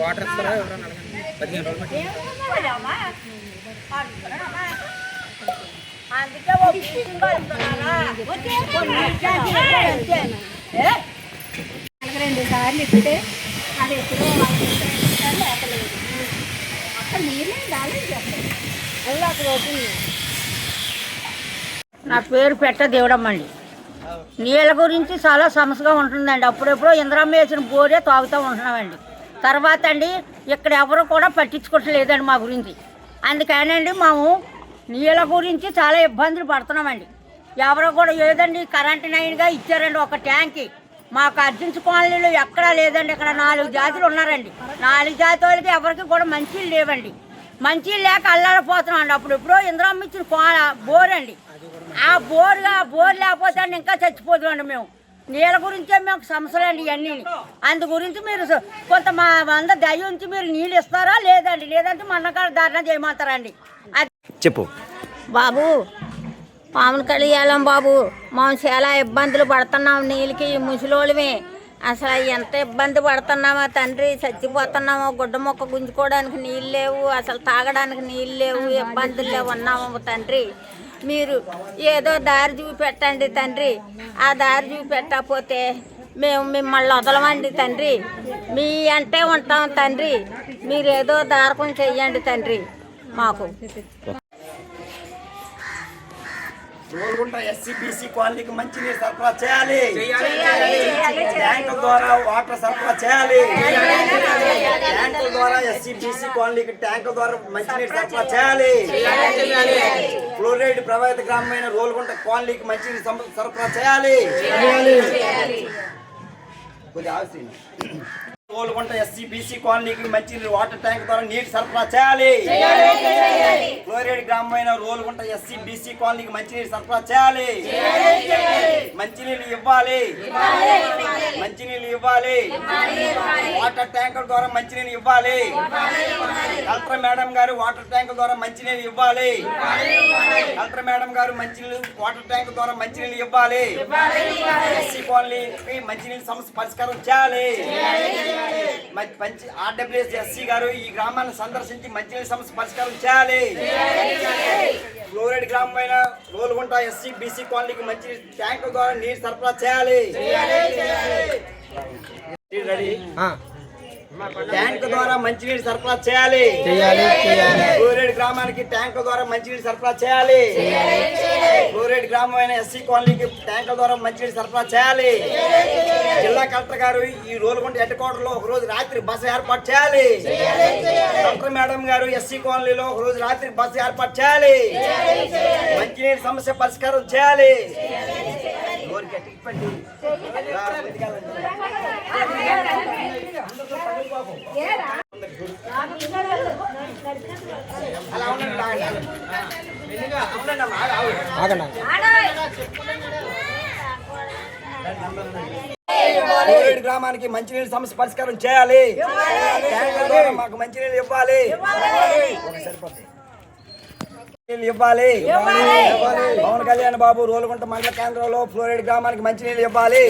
Water ఇస్తారా ఎవరన్నా 15 రోజులు రెండు సార్లు ఇస్తే అది ఎప్పుడో అక్కడ నీళ్ళే రాలేదు చెప్పండి. నా పేరు పెట్ట దేవుడమ్మండి. నీళ్ళ గురించి చాలా సమస్యగా ఉంటుందండి. అప్పుడెప్పుడో ఇంద్రమ్మ వేసిన బోరే తాగుతూ ఉంటున్నామండి. తర్వాత అండి ఇక్కడ ఎవరు కూడా పట్టించుకోవట్లేదండి మా గురించి. అందుకనండి మేము నీళ్ళ గురించి చాలా ఇబ్బందులు పడుతున్నామండి. ఎవరో కూడా ఏదండి కరెంటు నైన్గా ఇచ్చారండి ఒక ట్యాంకి. మాకు అర్జెన్సీ కాలనీలో ఎక్కడా లేదండి. ఇక్కడ 4 జాతులు ఉన్నారండి. 4 జాతి వాళ్ళకి ఎవరికి కూడా మంచిలు లేవండి. మంచిలు లేక అల్లాడిపోతున్నాం అండి. అప్పుడు ఎప్పుడో ఇంద్రమ్మ ఇచ్చిన బోర్ అండి. ఆ బోర్ లేకపోతే అండి ఇంకా చచ్చిపోతామండి మేము. నీళ్ళ గురించే మేము సమస్యలు అండి ఇవన్నీ. అందు గురించి మీరు కొంత మా అందరు దయ ఉంచి మీరు నీళ్ళు ఇస్తారా లేదండి, లేదంటే మన్నకాడ ధారణ చేయమంటారండి. అది చెప్పు బాబు. పాములు కలియాలం బాబు. మేము చాలా ఇబ్బందులు పడుతున్నాం నీళ్ళకి. ముసలోళ్ళమే అసలు ఎంత ఇబ్బంది పడుతున్నామో తండ్రి. చచ్చిపోతున్నామో. గుడ్డ మొక్క గుంజుకోవడానికి నీళ్ళు లేవు, అసలు తాగడానికి నీళ్ళు లేవు, ఇబ్బందుల్లో ఉన్నాము తండ్రి. మీరు ఏదో దారి చూపెట్టండి తండ్రి. ఆ దారి చూపెట్టకపోతే మేము మిమ్మల్ని వదలమండి తండ్రి. మీ అంటే ఉంటాం తండ్రి. మీరు ఏదో దారకం చెయ్యండి తండ్రి మాకు. రోల్గుంట ఎస్సీబీసీ కాలనీకి మంచినీరు సరఫరా చేయాలి. ట్యాంకుల ద్వారా వాటర్ సరఫరా చేయాలి. ట్యాంకుల ద్వారా ఎస్సీబీసీ కాలనీకి ట్యాంకుల ద్వారా మంచినీరు సరఫరా చేయాలి. ఫ్లోరైడ్ ప్రభావిత గ్రామమైన రోల్గుంట కాలనీకి మంచినీరు సరఫరా చేయాలి. రోల్గుంట ఎస్సీబీసీ కాలనీకి మంచినీరు వాటర్ ట్యాంక్ ద్వారా నీరు సరఫరా చేయాలి. ఫ్లోరైడ్ గ్రామమైన రోల్గుంట ఎస్సీబీసీ కాలనీకి మంచినీరు సరఫరా చేయాలి. మంచినీళ్ళు ఇవ్వాలి. మంచినీళ్ళు ఇవ్వాలి. వాటర్ ట్యాంకుల ద్వారా మంచినీళ్ళు ఇవ్వాలి. కలెక్టర్ మేడం గారు వాటర్ ట్యాంక్ ద్వారా మంచినీళ్ళు ఇవ్వాలి. కలెక్టర్ మేడం గారు మంచినీళ్ళు వాటర్ ట్యాంక్ ద్వారా మంచినీళ్ళు ఇవ్వాలి. ఎస్సీ కాలనీకి మంచినీళ్ళు సమస్య పరిష్కారం చేయాలి. ఆర్డబ్ల్యూఎస్ ఎస్సీ గారు ఈ గ్రామాన్ని సందర్శించి మంచినీళ్ళ సమస్య పరిష్కారం చేయాలి. ఫ్లోరైడ్ గ్రామమైన రోల్గుంట ఎస్సీబీసీ కాలనీకి మంచి ట్యాంకుల ద్వారా నీరు సరఫరా చేయాలి. ట్యాంక్ ద్వారా మంచినీరు సరఫరా చేయాలి. ఫ్లోరైడ్ గ్రామానికి ట్యాంక్ ద్వారా మంచినీరు సరఫరా చేయాలి. ఫ్లోరైడ్ గ్రామమైన ఎస్సీ కాలనీకి ట్యాంకుల ద్వారా మంచినీరు సరఫరా చేయాలి. జిల్లా కలెక్టర్ గారు ఈ రోల్గుంట హెడ్ క్వార్టర్ లో ఒక రోజు రాత్రి బస్సు ఏర్పాటు చేయాలి. కలెక్టర్ మేడం గారు ఎస్సీ కాలనీలో ఒక రోజు రాత్రి బస్సు ఏర్పాటు చేయాలి. మంచినీరు సమస్య పరిష్కారం చేయాలి. గ్రామానికి మంచినీళ్ళ సమస్య పరిష్కారం చేయాలి. మాకు మంచినీళ్ళు ఇవ్వాలి. ఇవ్వాలి. పవన్ కళ్యాణ్ బాబు రోల్గుంట మండల కేంద్రంలో ఫ్లోరైడ్ గ్రామానికి మంచినీళ్ళు ఇవ్వాలి.